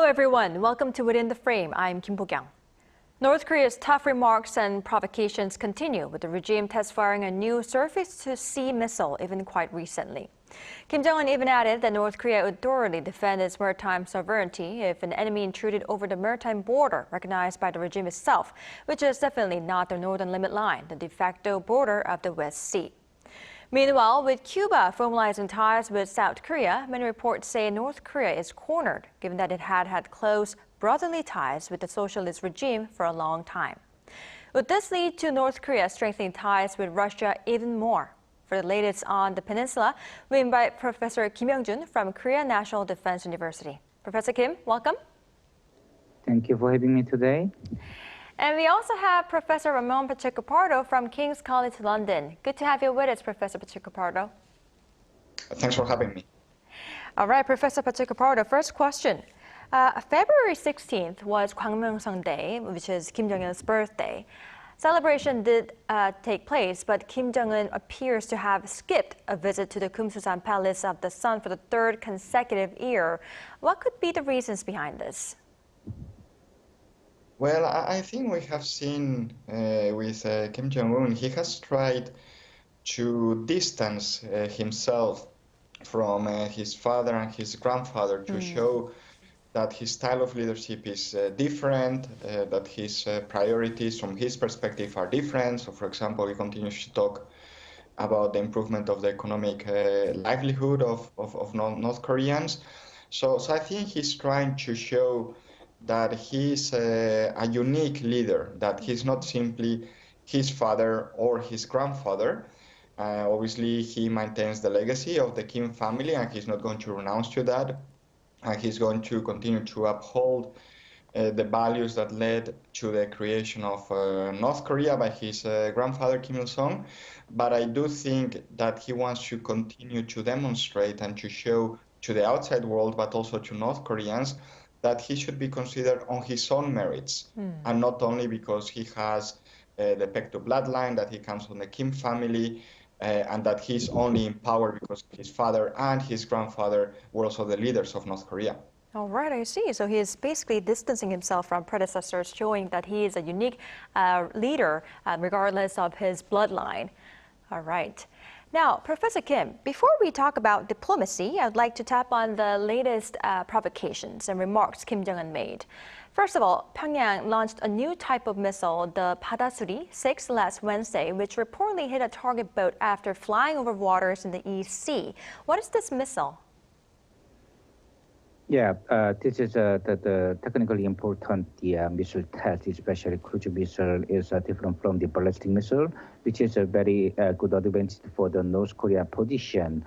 everyone. Welcome to Within the Frame. I'm Kim Bo-kyung. North Korea's tough remarks and provocations continue, with the regime test firing a new surface-to-sea missile even quite recently. Kim Jongun even added that North Korea would thoroughly defend its maritime sovereignty if an enemy intruded over the maritime border recognized by the regime itself, which is definitely not the northern limit line, the de facto border of the West Sea. Meanwhile, with Cuba formalizing ties with South Korea, many reports say North Korea is cornered, given that it had close brotherly ties with the socialist regime for a long time. Would this lead to North Korea strengthening ties with Russia even more? For the latest on the Peninsula, we invite Professor Kim Young-jun from Korea National Defense University. Professor Kim, welcome. Thank you for having me today. And we also have Professor Ramon Pacheco Pardo from King's College London. Good to have you with us, Professor Pacheco Pardo. Thanks for having me. All right, Professor Pacheco Pardo, first question. February 16th was Gwangmyeong Day, which is Kim Jong-un's birthday. Celebration did take place, but Kim Jong-un appears to have skipped a visit to the Kumsusan Palace of the Sun for the third consecutive year. What could be the reasons behind this? Well, I think we have seen with Kim Jong-un, he has tried to distance himself from his father and his grandfather to show that his style of leadership is different, that his priorities from his perspective are different. So, for example, he continues to talk about the improvement of the economic livelihood of North Koreans. So I think he's trying to show that he's a unique leader, that he's not simply his father or his grandfather. Obviously, he maintains the legacy of the Kim family, and he's not going to renounce to that. And he's going to continue to uphold the values that led to the creation of North Korea by his grandfather, Kim Il-sung. But I do think that he wants to continue to demonstrate and to show to the outside world, but also to North Koreans, that he should be considered on his own merits, and not only because he has the facto bloodline, that he comes from the Kim family, and that he's only in power because his father and his grandfather were also the leaders of North Korea. All right, I see. So he is basically distancing himself from predecessors, showing that he is a unique leader regardless of his bloodline. All right. Now, Professor Kim, before we talk about diplomacy, I'd like to tap on the latest provocations and remarks Kim Jong-un made. First of all, Pyongyang launched a new type of missile, the Padasuri-6, last Wednesday, which reportedly hit a target boat after flying over waters in the East Sea. What is this missile? Yeah, this is the technically important missile test, especially cruise missile, is different from the ballistic missile, which is a very good advantage for the North Korea position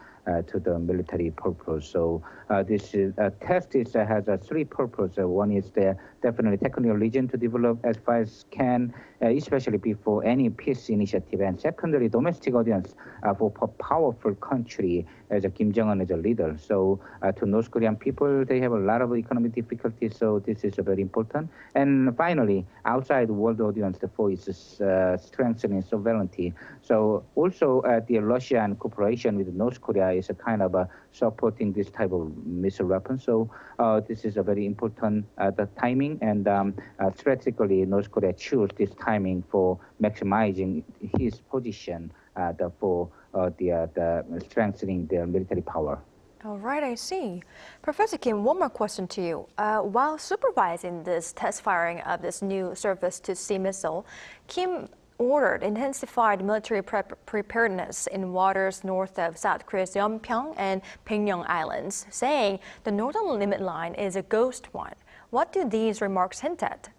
to the military purpose. So this test has three purposes. One is the definitely technical region to develop as far as can, especially before any peace initiative. And secondly, domestic audience for a powerful country as a Kim Jong-un as a leader. So to North Korean people, they have a lot of economic difficulties. So this is very important. And finally, outside world audience, for its strengthening sovereignty. So also the Russian cooperation with North Korea is a kind of supporting this type of missile weapon. So this is a very important the timing, and strategically North Korea chose this timing for maximizing his position for the strengthening their military power. All right, I see. Professor Kim, one more question to you. While supervising this test firing of this new surface-to-sea missile, Kim ordered intensified military preparedness in waters north of South Korea's Yeonpyeong and Baekneung Islands, saying the northern limit line is a ghost one. What do these remarks hint at?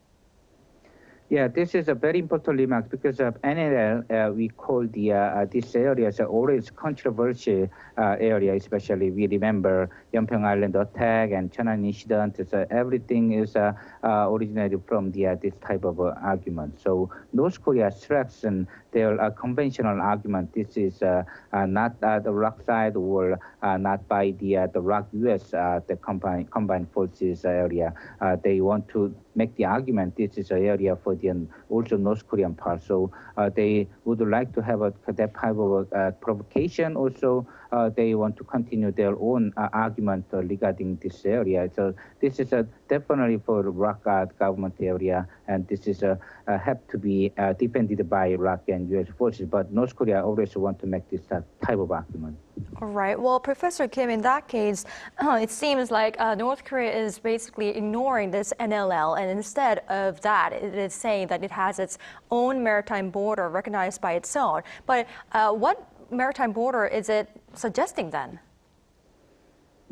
Yeah, this is a very important remark because of NLL, we call this area as always controversial area, especially we remember Yeonpyeong Island attack and Cheonan incident. So everything is originated from this type of argument. So North Korea strengthens their conventional argument. This is not the ROK side or not by the ROK US, the combined forces area. They want to make the argument this is an area for the also North Korean part. So they would like to have that type of provocation also they want to continue their own argument regarding this area. So this is definitely for Iraq government area, and this is have to be defended by Iraq and U.S. forces. But North Korea always want to make this type of argument. All right. Well, Professor Kim, in that case, it seems like North Korea is basically ignoring this NLL, and instead of that, it is saying that it has its own maritime border recognized by its own. But what maritime border is it suggesting then?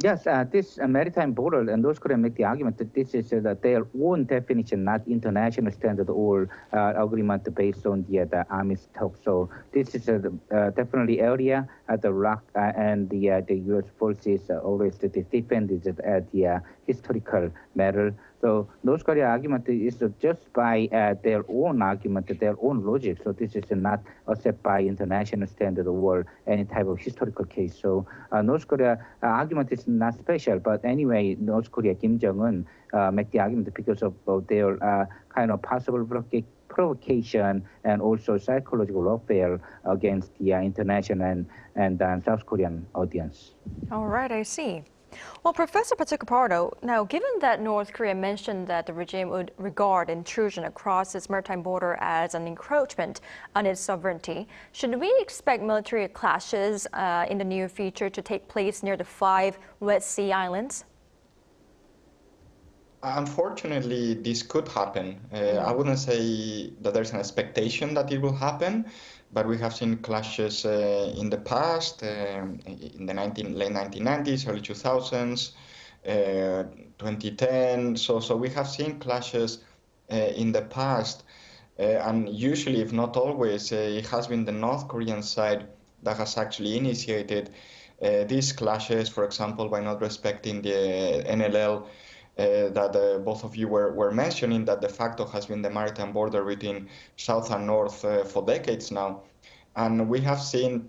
Yes, this maritime border, and North Korea make the argument that this is their own definition, not international standard or agreement based on the armies talk. So this is definitely area the Iraq and the U.S. forces always defended the historical matter. So North Korea argument is just by their own argument, their own logic. So this is not accepted by international standard or any type of historical case. So North Korea argument is not special, but anyway, North Korea, Kim Jongun make the argument because of their kind of possible provocation and also psychological warfare against the international and South Korean audience. All right, I see. Well, Professor Pacheco Pardo, now given that North Korea mentioned that the regime would regard intrusion across its maritime border as an encroachment on its sovereignty, should we expect military clashes in the near future to take place near the 5 West Sea islands? Unfortunately, this could happen. I wouldn't say that there's an expectation that it will happen, but we have seen clashes in the past, in the late 1990s, early 2000s, 2010. So we have seen clashes in the past, and usually, if not always, it has been the North Korean side that has actually initiated these clashes, for example, by not respecting the NLL that both of you were mentioning, that de facto has been the maritime border between South and North for decades now. And we have seen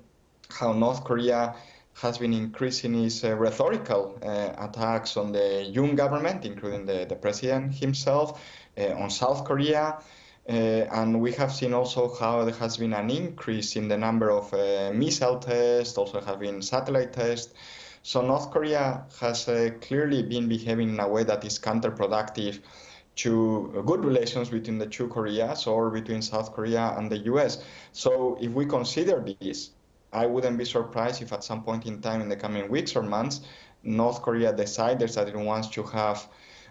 how North Korea has been increasing its rhetorical attacks on the Yoon government, including the president himself, on South Korea. And we have seen also how there has been an increase in the number of missile tests, also have been satellite tests. So North Korea has clearly been behaving in a way that is counterproductive to good relations between the two Koreas or between South Korea and the US. So if we consider this, I wouldn't be surprised if at some point in time in the coming weeks or months, North Korea decides that it wants to have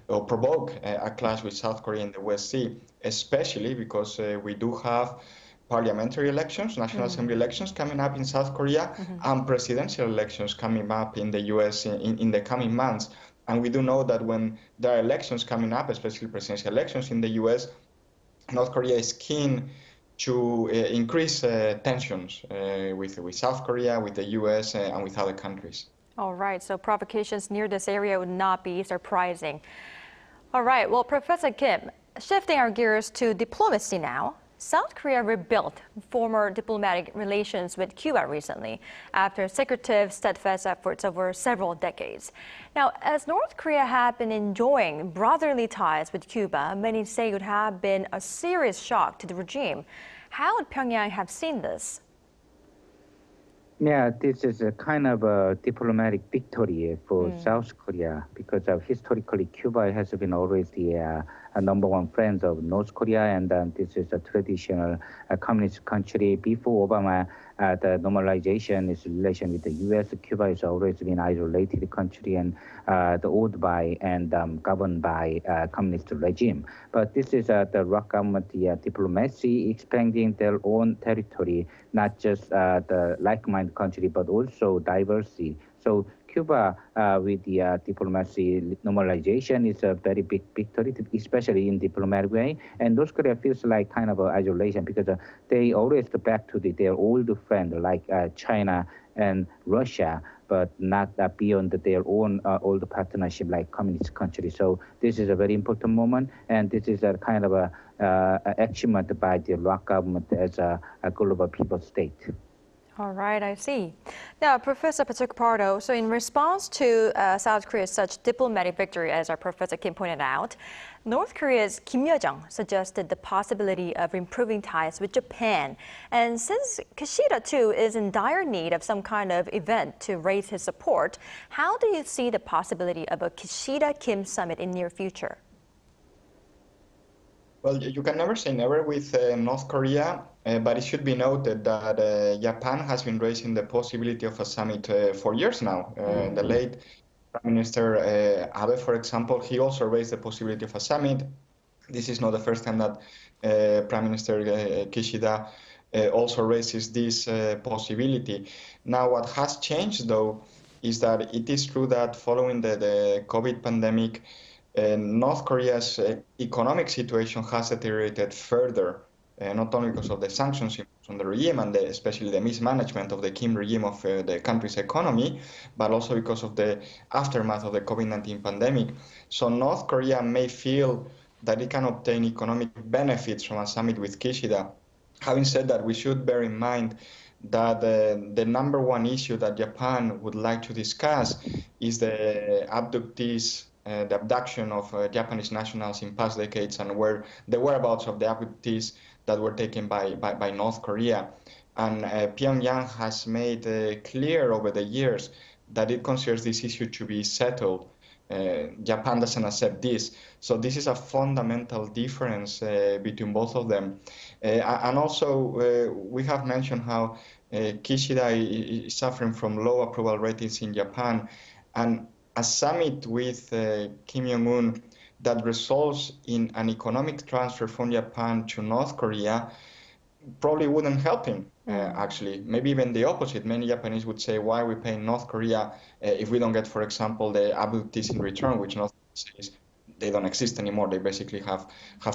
or provoke a clash with South Korea in the West Sea, especially because we do have parliamentary elections, National Assembly elections coming up in South Korea, and presidential elections coming up in the US in the coming months. And we do know that when there are elections coming up, especially presidential elections in the US, North Korea is keen to increase tensions with South Korea, with the US, and with other countries. All right, so provocations near this area would not be surprising. All right, well, Professor Kim, shifting our gears to diplomacy now. South Korea rebuilt former diplomatic relations with Cuba recently after secretive, steadfast efforts over several decades. Now, as North Korea had been enjoying brotherly ties with Cuba, many say it would have been a serious shock to the regime. How would Pyongyang have seen this? Yeah, this is a kind of a diplomatic victory for South Korea because historically Cuba has been always the number one friend of North Korea, and this is a traditional communist country. Before Obama, the normalization is relation with the U.S. Cuba has always been isolated country and owned by and governed by communist regime. But this is the Rock government, the diplomacy expanding their own territory, not just the like-minded country, but also diversity. So Cuba, with the diplomacy normalization, is a very big victory, especially in diplomatic way. And North Korea feels like kind of isolation because they always go back to their old friend like China and Russia, but not beyond their own old partnership like communist countries. So this is a very important moment, and this is a kind of a achievement by the Rock government as a global people state. All right, I see. Now, Professor Pacheco Pardo, so in response to South Korea's such diplomatic victory, as our Professor Kim pointed out, North Korea's Kim Young-jun suggested the possibility of improving ties with Japan. And since Kishida, too, is in dire need of some kind of event to raise his support, how do you see the possibility of a Kishida-Kim summit in near future? Well, you can never say never with North Korea, but it should be noted that Japan has been raising the possibility of a summit for years now. The late Prime Minister Abe, for example, he also raised the possibility of a summit. This is not the first time that Prime Minister Kishida also raises this possibility. Now, what has changed, though, is that it is true that following the COVID pandemic, North Korea's economic situation has deteriorated further, not only because of the sanctions imposed on the regime and especially the mismanagement of the Kim regime of the country's economy, but also because of the aftermath of the COVID-19 pandemic. So North Korea may feel that it can obtain economic benefits from a summit with Kishida. Having said that, we should bear in mind that the number one issue that Japan would like to discuss is the abduction of Japanese nationals in past decades and where the whereabouts of the abductees that were taken by North Korea. And Pyongyang has made clear over the years that it considers this issue to be settled. Japan doesn't accept this. So this is a fundamental difference between both of them. And also, we have mentioned how Kishida is suffering from low approval ratings in Japan. And a summit with Kim Jong-un that results in an economic transfer from Japan to North Korea probably wouldn't help him, actually. Maybe even the opposite. Many Japanese would say, why are we paying North Korea if we don't get, for example, the abductees in return, which North Korea says they don't exist anymore. They basically have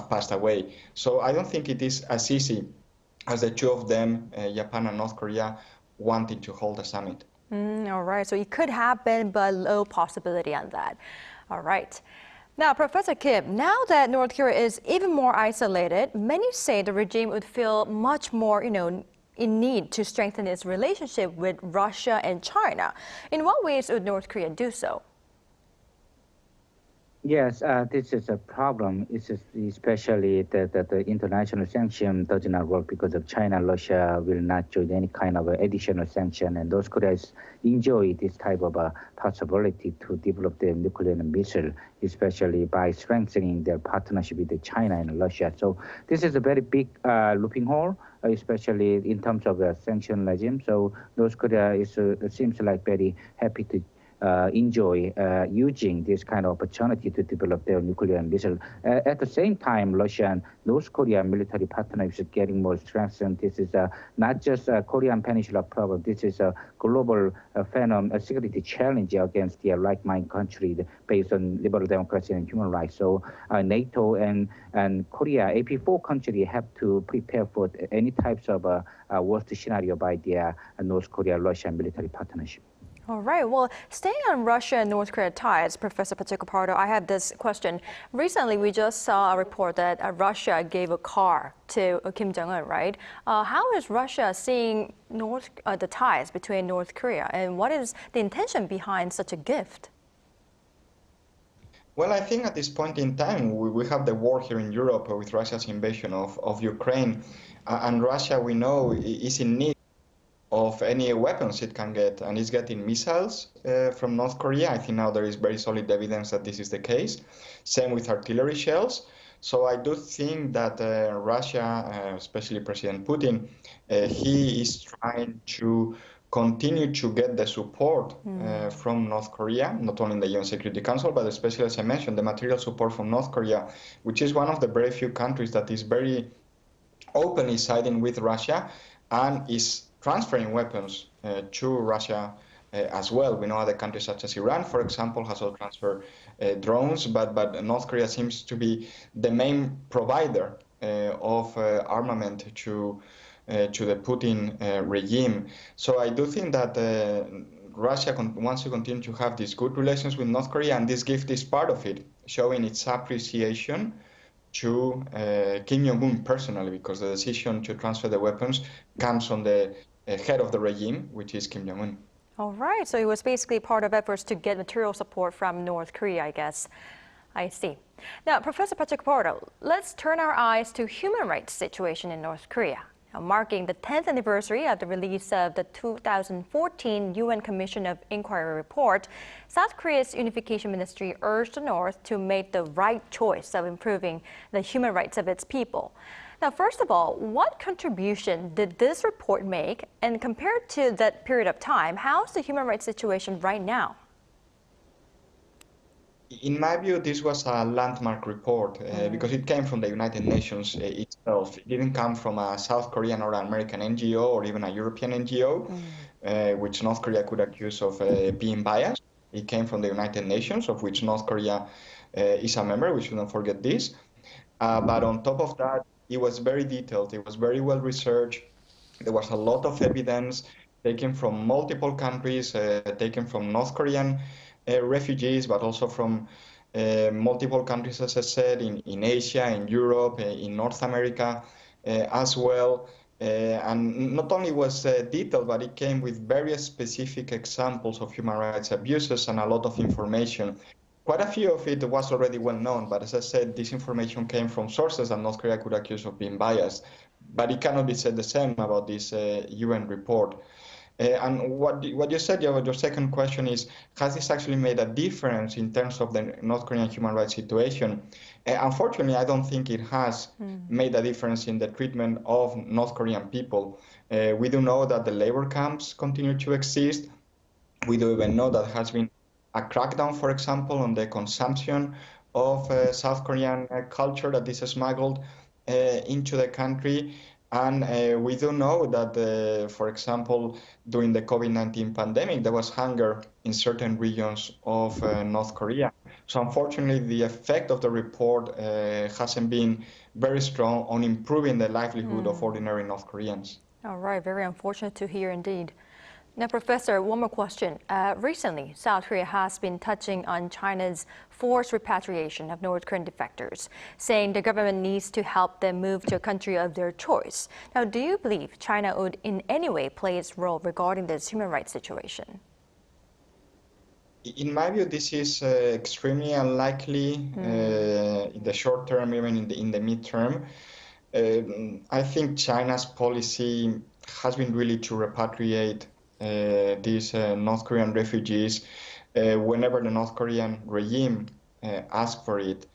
passed away. So I don't think it is as easy as the two of them, Japan and North Korea, wanting to hold a summit. All right, so it could happen, but low possibility on that. All right. Now, Professor Kim, now that North Korea is even more isolated, many say the regime would feel much more, in need to strengthen its relationship with Russia and China. In what ways would North Korea do so? Yes, this is a problem. It's especially that the international sanction does not work because of China and Russia will not join any kind of additional sanction, and those Koreas enjoy this type of possibility to develop their nuclear missile, especially by strengthening their partnership with China and Russia. So this is a very big looping hole, especially in terms of the sanction regime. So North Korea seems like very happy to enjoy using this kind of opportunity to develop their nuclear missile. At the same time, Russia and North Korea military partnership is getting more strengthened. This is not just a Korean Peninsula problem. This is a global phenomenon, a security challenge against the like-minded countries based on liberal democracy and human rights. So NATO and Korea, AP4 countries have to prepare for any types of worst scenario by the North Korea-Russia military partnership. All right. Well, staying on Russia and North Korea ties, Professor Pacheco Pardo, I have this question. Recently, we just saw a report that Russia gave a car to Kim Jong-un, right? How is Russia seeing the ties between North Korea, and what is the intention behind such a gift? Well, I think at this point in time, we have the war here in Europe with Russia's invasion of Ukraine. And Russia, we know, is in need of any weapons it can get, and it's getting missiles from North Korea. I think now there is very solid evidence that this is the case. Same with artillery shells. So I do think that Russia, especially President Putin, he is trying to continue to get the support from North Korea, not only in the UN Security Council, but especially, as I mentioned, the material support from North Korea, which is one of the very few countries that is very openly siding with Russia and is transferring weapons to Russia as well. We know other countries such as Iran, for example, has also transferred drones, but North Korea seems to be the main provider of armament to the Putin regime. So I do think that Russia wants to continue to have these good relations with North Korea, and this gift is part of it, showing its appreciation to Kim Jong-un personally, because the decision to transfer the weapons comes on the head of the regime, which is Kim Jong-un. All right, so it was basically part of efforts to get material support from North Korea, I guess. I see. Now, Professor Pacheco Pardo, let's turn our eyes to human rights situation in North Korea. Now, marking the 10th anniversary of the release of the 2014 UN Commission of Inquiry report, South Korea's Unification Ministry urged the North to make the right choice of improving the human rights of its people. Now, first of all, what contribution did this report make? And compared to that period of time, how's the human rights situation right now? In my view, this was a landmark report because it came from the United Nations itself. It didn't come from a South Korean or an American NGO or even a European NGO, which North Korea could accuse of being biased. It came from the United Nations, of which North Korea is a member. We shouldn't forget this. But on top of that, it was very detailed. It was very well researched. There was a lot of evidence taken from multiple countries, taken from North Korean refugees, but also from multiple countries, as I said, in Asia, in Europe, in North America as well. And not only was detailed, but it came with very specific examples of human rights abuses and a lot of information. Quite a few of it was already well known, but as I said, this information came from sources that North Korea could accuse of being biased. But it cannot be said the same about this UN report. And what you said, your second question is, has this actually made a difference in terms of the North Korean human rights situation? Unfortunately, I don't think it has made a difference in the treatment of North Korean people. We do know that the labor camps continue to exist. We do even know that there has been a crackdown, for example, on the consumption of South Korean culture that is smuggled into the country. And we do know that, for example, during the COVID-19 pandemic, there was hunger in certain regions of North Korea. So unfortunately, the effect of the report hasn't been very strong on improving the livelihood of ordinary North Koreans. All right, very unfortunate to hear indeed. Now, Professor, one more question. Recently, South Korea has been touching on China's forced repatriation of North Korean defectors, saying the government needs to help them move to a country of their choice. Now, do you believe China would in any way play its role regarding this human rights situation? In my view, this is extremely unlikely in the short term, even in the midterm. I think China's policy has been really to repatriate these North Korean refugees whenever the North Korean regime asks for it.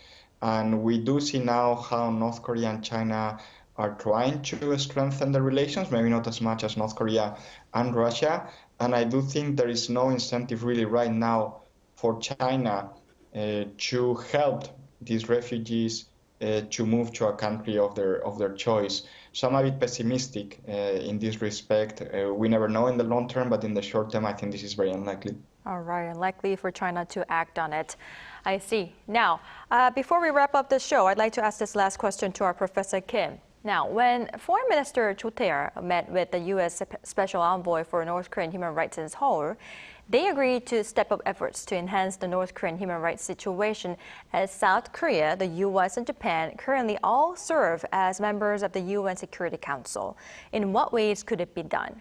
And we do see now how North Korea and China are trying to strengthen the relations, maybe not as much as North Korea and Russia. And I do think there is no incentive really right now for China to help these refugees to move to a country of their choice. So I'm a bit pessimistic in this respect. We never know in the long term, but in the short term, I think this is very unlikely. All right, unlikely for China to act on it. I see. Now, before we wrap up this show, I'd like to ask this last question to our Professor Kim. Now, when Foreign Minister Cho Tae met with the U.S. Special Envoy for North Korean human rights in Seoul, they agreed to step up efforts to enhance the North Korean human rights situation, as South Korea, the U.S. and Japan currently all serve as members of the UN Security Council. In what ways could it be done?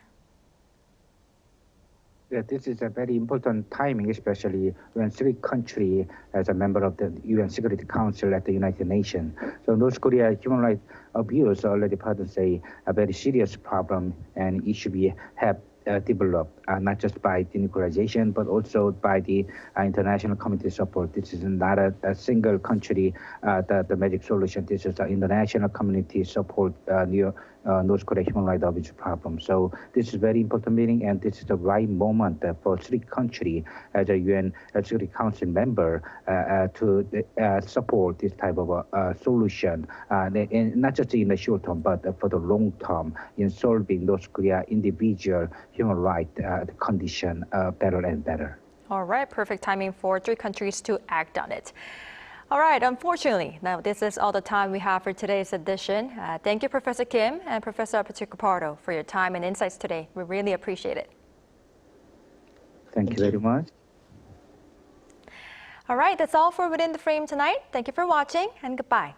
Yeah, this is a very important timing, especially when three countries as a member of the UN Security Council at the United Nations. So North Korea human rights abuse already part of a very serious problem, and it should be helped developed, not just by denuclearization, but also by the international community support. This is not a single country, the magic solution. This is the international community support North Korea human rights abuse problem. So this is very important meeting, and this is the right moment for three countries as a UN Security Council member to support this type of solution, and not just in the short term, but for the long term in solving North Korea individual human rights condition better and better. All right, perfect timing for three countries to act on it. All right, unfortunately, now this is all the time we have for today's edition. Thank you, Professor Kim and Professor Pacheco Pardo, for your time and insights today. We really appreciate it. Thank you very much. All right, that's all for Within the Frame tonight. Thank you for watching, and goodbye.